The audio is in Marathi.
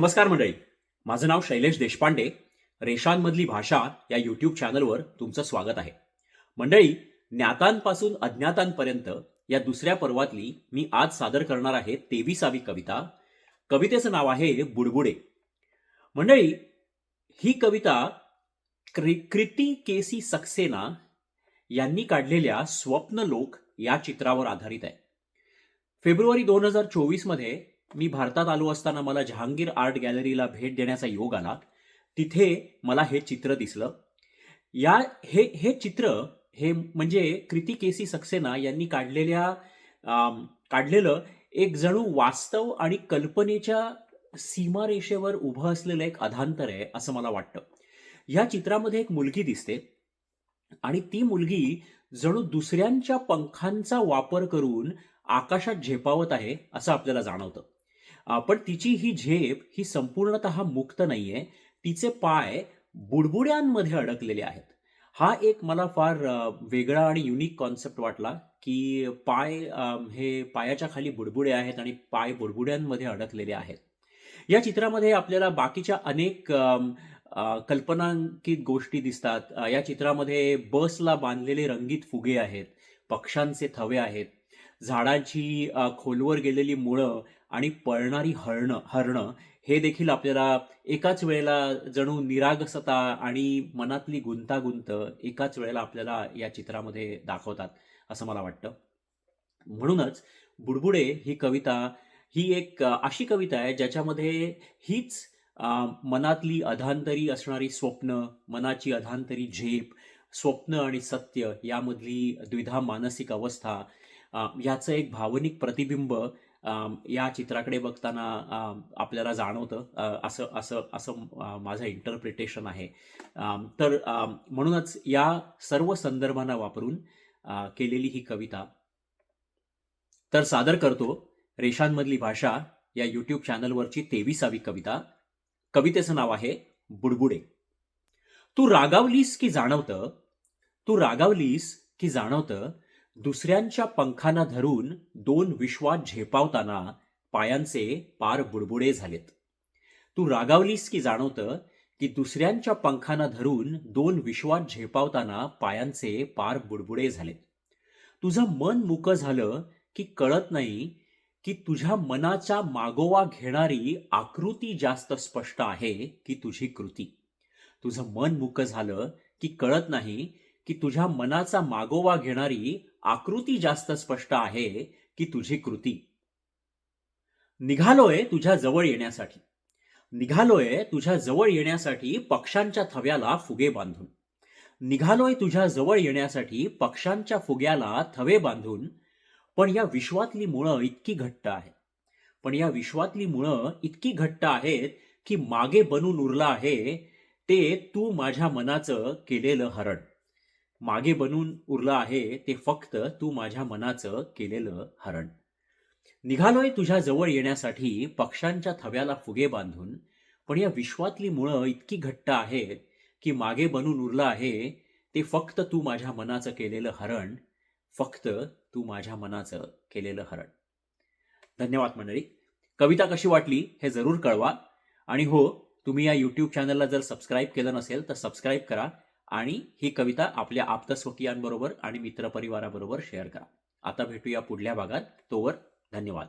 नमस्कार मंडळी. माझं नाव शैलेश देशपांडे. रेषांमधली भाषा या यूट्यूब चॅनलवर तुमचं स्वागत आहे. मंडळी, ज्ञातांपासून अज्ञातांपर्यंत या दुसऱ्या पर्वातली मी आज सादर करणार आहे 23वी कविता. कवितेचं नाव आहे बुडबुडे. मंडळी, ही कविता कृती केसी सक्सेना यांनी काढलेल्या स्वप्नलोक या चित्रावर आधारित आहे. फेब्रुवारी 2024 मध्ये मी भारतात आलो असताना मला जहांगीर आर्ट गॅलरीला भेट देण्याचा योग आला. तिथे मला हे चित्र दिसलं. हे चित्र हे म्हणजे कृती केसी सक्सेना यांनी काढलेलं एक जणू वास्तव आणि कल्पनेच्या सीमारेषेवर उभं असलेलं एक अधांतर आहे असं मला वाटतं. या चित्रामध्ये एक मुलगी दिसते आणि ती मुलगी जणू दुसऱ्यांच्या पंखांचा वापर करून आकाशात झेपावत आहे असं आपल्याला जाणवतं. पण तिची ही झेप ही संपूर्णतः मुक्त नाहीये. तिचे पाय बुडबुड्यांमध्ये अडकलेले आहेत. हा एक मला फार वेगळा आणि युनिक कॉन्सेप्ट वाटला, की हे पायाच्या खाली बुडबुडे आहेत आणि पाय बुडबुड्यांमध्ये अडकलेले आहेत. या चित्रामध्ये आपल्याला बाकीच्या अनेक कल्पनांकित गोष्टी दिसतात. या चित्रामध्ये बसला बांधलेले रंगीत फुगे आहेत, पक्ष्यांचे थवे आहेत, झाडांची खोलवर गेलेली मुळं आणि पळणारी हरणं हे देखील आपल्याला एकाच वेळेला जणू निरागसता आणि मनातली गुंतागुंत एकाच वेळेला आपल्याला या चित्रामध्ये दाखवतात असं मला वाटतं. म्हणूनच बुडबुडे ही कविता ही एक अशी कविता आहे ज्याच्यामध्ये हीच मनातली अधांतरी असणारी स्वप्न, मनाची अधांतरी झेप, स्वप्न आणि सत्य यामधली द्विधा मानसिक अवस्था याचं एक भावनिक प्रतिबिंब या चित्राकडे बघताना आपल्याला जाणवतं. असं माझं इंटरप्रिटेशन आहे. तर म्हणूनच या सर्व संदर्भांना वापरून केलेली ही कविता तर सादर करतो रेषांमधली भाषा या यूट्यूब चॅनलवरची 23वी कविता. कवितेचं नाव आहे बुडबुडे. तू रागावलीस की जाणवतं दुसऱ्यांच्या पंखांना धरून दोन विश्वात झेपावताना पायांचे पार बुडबुडे झालेत. तू रागावलीस की जाणवतं की दुसऱ्यांच्या पंखांना धरून दोन विश्वात झेपावताना पायांचे पार बुडबुडे झालेत. तुझं मन मुकं झालं की कळत नाही की तुझ्या मनाचा मागोवा घेणारी आकृती जास्त स्पष्ट आहे की तुझी कृती. तुझं मन मुकं झालं की कळत नाही की तुझ्या मनाचा मागोवा घेणारी आकृती जास्त स्पष्ट आहे की तुझी कृती. निघालोय तुझ्या जवळ येण्यासाठी पक्ष्यांच्या थव्याला फुगे बांधून. निघालोय तुझ्या जवळ येण्यासाठी पक्ष्यांच्या फुग्याला थवे बांधून. पण या विश्वातली मुळं इतकी घट्ट आहेत की मागे बनून उरलं आहे ते तू माझ्या मनाचं केलेलं हरण. मागे बनून उरलं आहे ते फक्त तू माझ्या मनाचं केलेलं हरण. निघालोय तुझ्या जवळ येण्यासाठी पक्ष्यांच्या थव्याला फुगे बांधून. पण या विश्वातली मुळं इतकी घट्ट आहेत की मागे बनून उरलं आहे ते फक्त तू माझ्या मनाचं केलेलं हरण. फक्त तू माझ्या मनाचं केलेलं हरण. धन्यवाद मंडळी. कविता कशी वाटली हे जरूर कळवा. आणि हो, तुम्ही या यूट्यूब चॅनलला जर सबस्क्राईब केलं नसेल तर सबस्क्राईब करा आणि ही कविता आपल्या आप्तस्वकीयांबरोबर आणि मित्रपरिवाराबरोबर शेअर करा. आता भेटूया पुढल्या भागात. तोवर धन्यवाद.